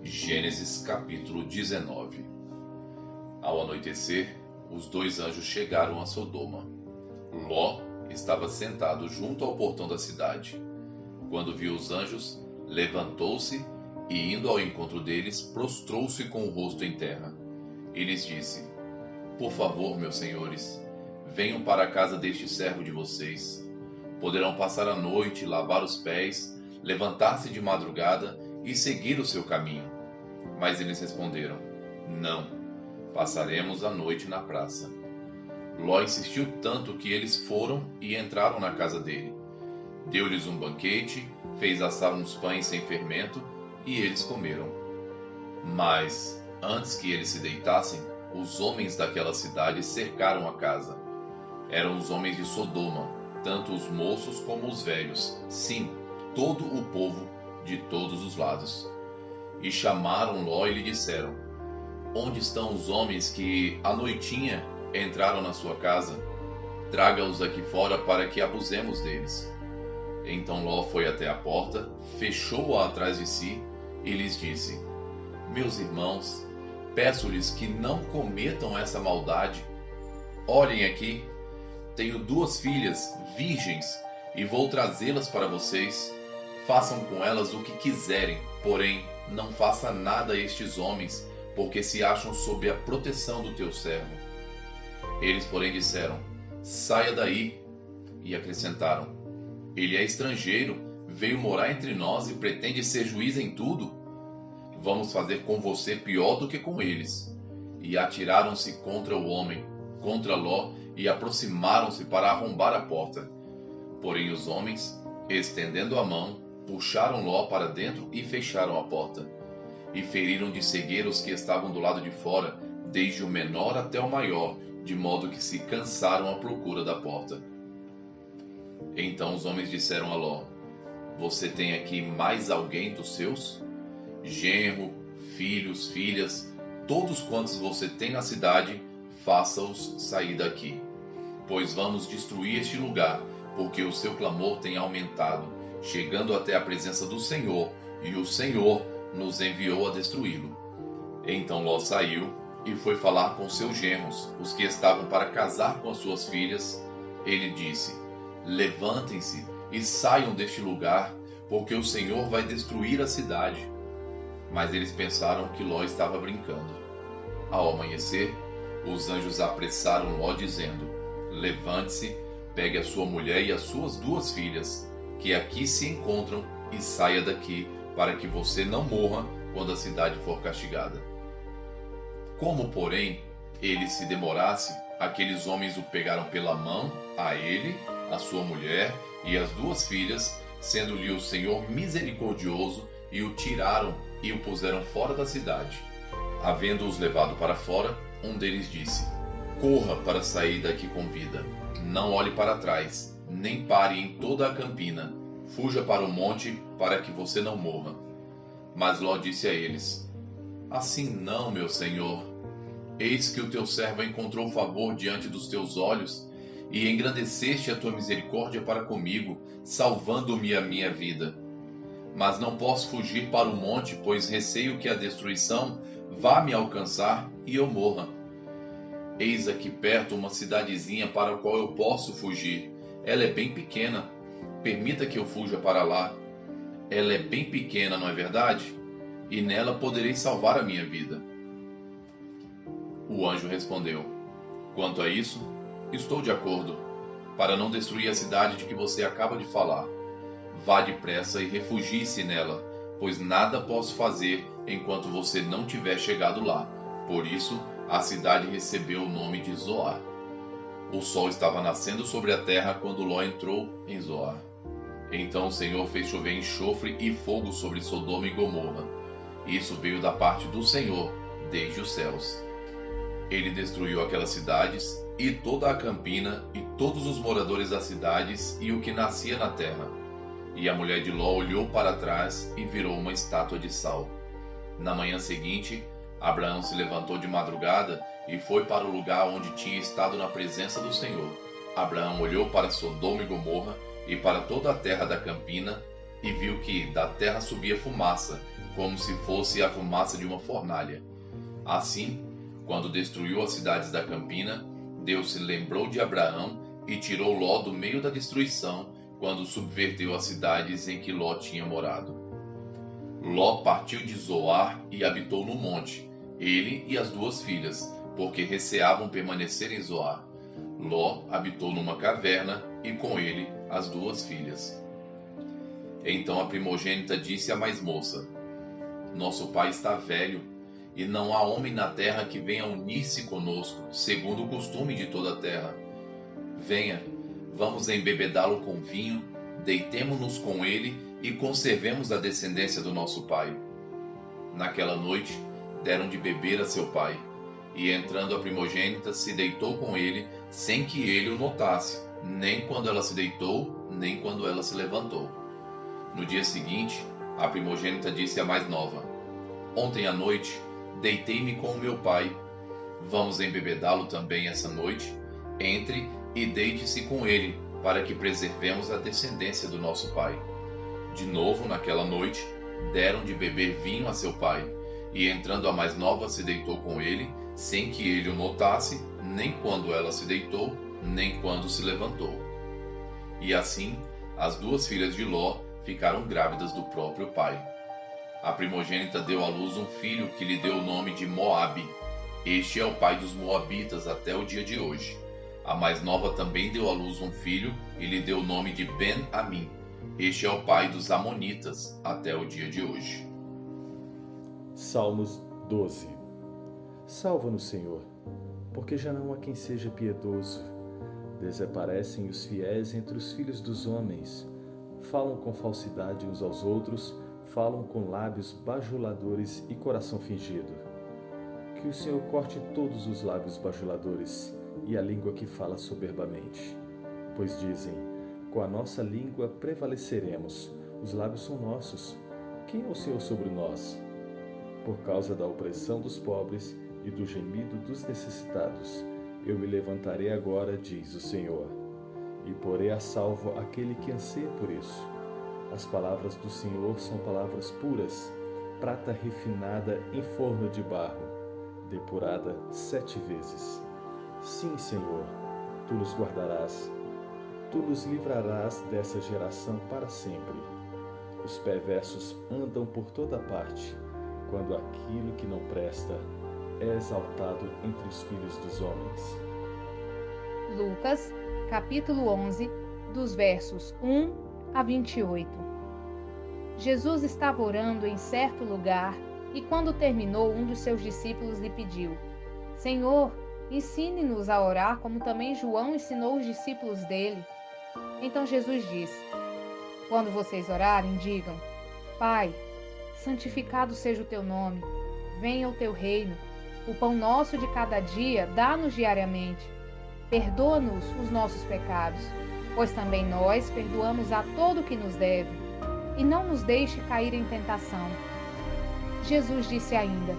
Gênesis capítulo 19. Ao anoitecer, os dois anjos chegaram a Sodoma. Ló estava sentado junto ao portão da cidade. Quando viu os anjos, levantou-se e, indo ao encontro deles, prostrou-se com o rosto em terra. E lhes disse: Por favor, meus senhores, venham para a casa deste servo de vocês. Poderão passar a noite, lavar os pés, levantar-se de madrugada e seguir o seu caminho. Mas eles responderam: Não, passaremos a noite na praça. Ló insistiu tanto que eles foram e entraram na casa dele. Deu-lhes um banquete, fez assar uns pães sem fermento, e eles comeram. Mas, antes que eles se deitassem, os homens daquela cidade cercaram a casa. Eram os homens de Sodoma, tanto os moços como os velhos, sim, todo o povo de todos os lados. E chamaram Ló e lhe disseram: Onde estão os homens que, à noitinha, entraram na sua casa? Traga-os aqui fora para que abusemos deles. Então Ló foi até a porta, fechou-a atrás de si e lhes disse: Meus irmãos, peço-lhes que não cometam essa maldade. Olhem aqui, tenho 2 filhas, virgens, e vou trazê-las para vocês. Façam com elas o que quiserem, porém, não faça nada a estes homens, porque se acham sob a proteção do teu servo. Eles, porém, disseram: Saia daí. E acrescentaram: Ele é estrangeiro, veio morar entre nós e pretende ser juiz em tudo. Vamos fazer com você pior do que com eles. E atiraram-se contra o homem, contra Ló, e aproximaram-se para arrombar a porta. Porém os homens, estendendo a mão, puxaram Ló para dentro e fecharam a porta. E feriram de cegueira os que estavam do lado de fora, desde o menor até o maior, de modo que se cansaram à procura da porta. Então os homens disseram a Ló: Você tem aqui mais alguém dos seus? Genro, filhos, filhas, todos quantos você tem na cidade, faça-os sair daqui. Pois vamos destruir este lugar, porque o seu clamor tem aumentado, chegando até a presença do Senhor, e o Senhor nos enviou a destruí-lo. Então Ló saiu e foi falar com seus genros, os que estavam para casar com as suas filhas. Ele disse: Levantem-se e saiam deste lugar, porque o Senhor vai destruir a cidade. Mas eles pensaram que Ló estava brincando. Ao amanhecer, os anjos apressaram Ló, dizendo: Levante-se, pegue a sua mulher e as suas 2 filhas, que aqui se encontram, e saia daqui, para que você não morra quando a cidade for castigada. Como, porém, ele se demorasse, aqueles homens o pegaram pela mão, a ele, a sua mulher e as 2 filhas, sendo-lhe o Senhor misericordioso, e o tiraram e o puseram fora da cidade. Havendo-os levado para fora, um deles disse: Corra para sair daqui com vida. Não olhe para trás, nem pare em toda a campina. Fuja para o monte, para que você não morra. Mas Ló disse a eles: Assim não, meu senhor. Eis que o teu servo encontrou favor diante dos teus olhos, e engrandeceste a tua misericórdia para comigo, salvando-me a minha vida. Mas não posso fugir para o monte, pois receio que a destruição vá me alcançar e eu morra. Eis aqui perto uma cidadezinha para a qual eu posso fugir. Ela é bem pequena. Permita que eu fuja para lá. Ela é bem pequena, não é verdade? E nela poderei salvar a minha vida. O anjo respondeu: Quanto a isso, estou de acordo, para não destruir a cidade de que você acaba de falar. Vá depressa e refugie-se nela, pois nada posso fazer enquanto você não tiver chegado lá. Por isso, a cidade recebeu o nome de Zoar. O sol estava nascendo sobre a terra quando Ló entrou em Zoar. Então o Senhor fez chover enxofre e fogo sobre Sodoma e Gomorra. Isso veio da parte do Senhor, desde os céus. Ele destruiu aquelas cidades e toda a campina e todos os moradores das cidades e o que nascia na terra. E a mulher de Ló olhou para trás e virou uma estátua de sal. Na manhã seguinte, Abraão se levantou de madrugada e foi para o lugar onde tinha estado na presença do Senhor. Abraão olhou para Sodoma e Gomorra e para toda a terra da campina e viu que da terra subia fumaça, como se fosse a fumaça de uma fornalha. Assim, quando destruiu as cidades da campina, Deus se lembrou de Abraão e tirou Ló do meio da destruição, quando subverteu as cidades em que Ló tinha morado. Ló partiu de Zoar e habitou no monte, ele e as 2 filhas, porque receavam permanecer em Zoar. Ló habitou numa caverna e com ele as 2 filhas. Então a primogênita disse à mais moça: Nosso pai está velho, e não há homem na terra que venha unir-se conosco, segundo o costume de toda a terra. Venha, vamos embebedá-lo com vinho, deitemo-nos com ele e conservemos a descendência do nosso pai. Naquela noite deram de beber a seu pai, e entrando a primogênita se deitou com ele, sem que ele o notasse, nem quando ela se deitou, nem quando ela se levantou. No dia seguinte, a primogênita disse à mais nova: Ontem à noite deitei-me com o meu pai. Vamos embebedá-lo também essa noite? Entre e deite-se com ele, para que preservemos a descendência do nosso pai. De novo, naquela noite, deram de beber vinho a seu pai, e entrando a mais nova se deitou com ele, sem que ele o notasse, nem quando ela se deitou, nem quando se levantou. E assim, as 2 filhas de Ló ficaram grávidas do próprio pai. A primogênita deu à luz um filho que lhe deu o nome de Moabe. Este é o pai dos moabitas até o dia de hoje. A mais nova também deu à luz um filho e lhe deu o nome de Ben-Amim. Este é o pai dos amonitas até o dia de hoje. Salmos 12. Salva-nos, Senhor, porque já não há quem seja piedoso. Desaparecem os fiéis entre os filhos dos homens. Falam com falsidade uns aos outros, falam com lábios bajuladores e coração fingido. Que o Senhor corte todos os lábios bajuladores e a língua que fala soberbamente. Pois dizem: com a nossa língua prevaleceremos, os lábios são nossos. Quem é o Senhor sobre nós? Por causa da opressão dos pobres e do gemido dos necessitados, eu me levantarei agora, diz o Senhor, e porei a salvo aquele que anseia por isso. As palavras do Senhor são palavras puras, prata refinada em forno de barro, depurada 7 vezes. Sim, Senhor, Tu nos guardarás, Tu nos livrarás dessa geração para sempre. Os perversos andam por toda parte, quando aquilo que não presta é exaltado entre os filhos dos homens. Lucas, capítulo 11, dos versos 1 a 28. Jesus estava orando em certo lugar e, quando terminou, um dos seus discípulos lhe pediu: Senhor, ensine-nos a orar, como também João ensinou os discípulos dele. Então Jesus disse: Quando vocês orarem, digam: Pai, santificado seja o teu nome, venha o teu reino. O pão nosso de cada dia dá-nos diariamente. Perdoa-nos os nossos pecados, pois também nós perdoamos a todo o que nos deve. E não nos deixe cair em tentação. Jesus disse ainda: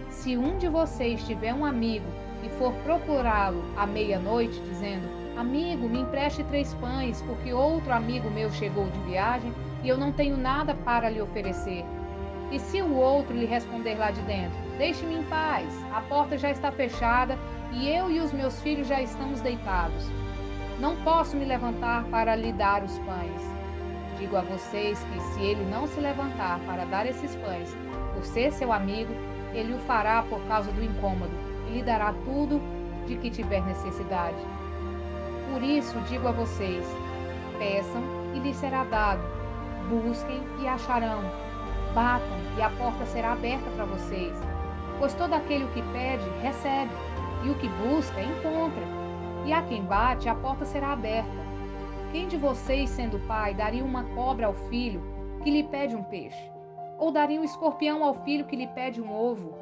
Se um de vocês tiver um amigo e for procurá-lo à meia-noite, dizendo: Amigo, me empreste 3 pães, porque outro amigo meu chegou de viagem e eu não tenho nada para lhe oferecer. E se o outro lhe responder lá de dentro: Deixe-me em paz, a porta já está fechada e eu e os meus filhos já estamos deitados. Não posso me levantar para lhe dar os pães. Digo a vocês que, se ele não se levantar para dar esses pães, por ser seu amigo, ele o fará por causa do incômodo e lhe dará tudo de que tiver necessidade. Por isso digo a vocês: peçam e lhes será dado, busquem e acharão, batam e a porta será aberta para vocês. Pois todo aquele que pede, recebe, e o que busca, encontra, e a quem bate, a porta será aberta. Quem de vocês, sendo pai, daria uma cobra ao filho que lhe pede um peixe? Ou daria um escorpião ao filho que lhe pede um ovo?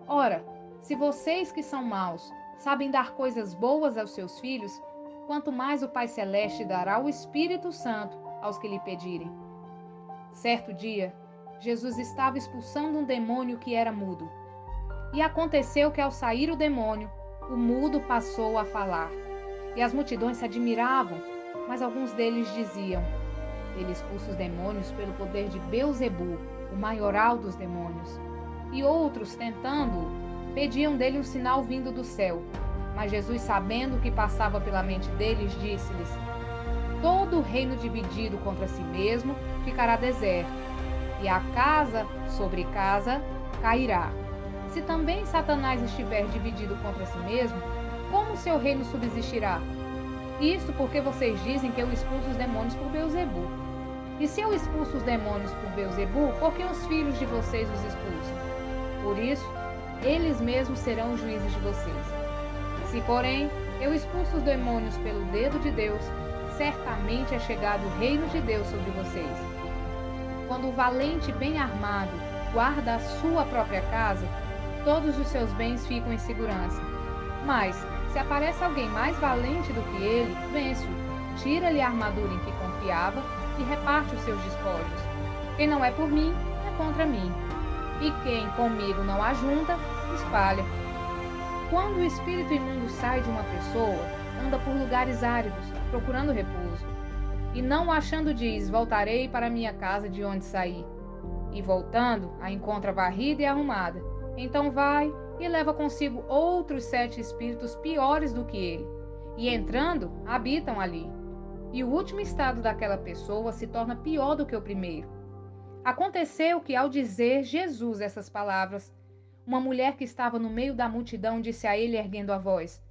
Ora, se vocês que são maus sabem dar coisas boas aos seus filhos, quanto mais o Pai Celeste dará o Espírito Santo aos que lhe pedirem. Certo dia, Jesus estava expulsando um demônio que era mudo. E aconteceu que, ao sair o demônio, o mudo passou a falar. E as multidões se admiravam, mas alguns deles diziam: ele expulsa os demônios pelo poder de Beelzebu, o maioral dos demônios. E outros, tentando-o, pediam dele um sinal vindo do céu. Mas Jesus, sabendo o que passava pela mente deles, disse-lhes: todo reino dividido contra si mesmo ficará deserto, e a casa sobre casa cairá. Se também Satanás estiver dividido contra si mesmo, como seu reino subsistirá? Isto porque vocês dizem que eu expulso os demônios por Beelzebu. E se eu expulso os demônios por Beelzebu, por que os filhos de vocês os expulsam? Por isso, eles mesmos serão os juízes de vocês. Se, porém, eu expulso os demônios pelo dedo de Deus, certamente é chegado o reino de Deus sobre vocês. Quando o valente bem armado guarda a sua própria casa, todos os seus bens ficam em segurança. Mas, se aparece alguém mais valente do que ele, vence-o, tira-lhe a armadura em que confiava e reparte os seus despojos. Quem não é por mim, é contra mim. E quem comigo não ajunta, espalha. Quando o espírito imundo sai de uma pessoa, anda por lugares áridos, procurando repouso. E não o achando diz: voltarei para minha casa de onde saí. E voltando, a encontra varrida e arrumada. Então vai e leva consigo outros 7 espíritos piores do que ele. E entrando, habitam ali. E o último estado daquela pessoa se torna pior do que o primeiro. Aconteceu que, ao dizer Jesus essas palavras, uma mulher que estava no meio da multidão disse a ele, erguendo a voz: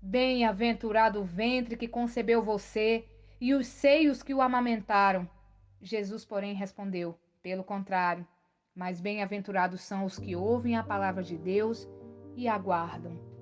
bem-aventurado o ventre que concebeu você e os seios que o amamentaram. Jesus, porém, respondeu: pelo contrário, mas bem-aventurados são os que ouvem a palavra de Deus e aguardam.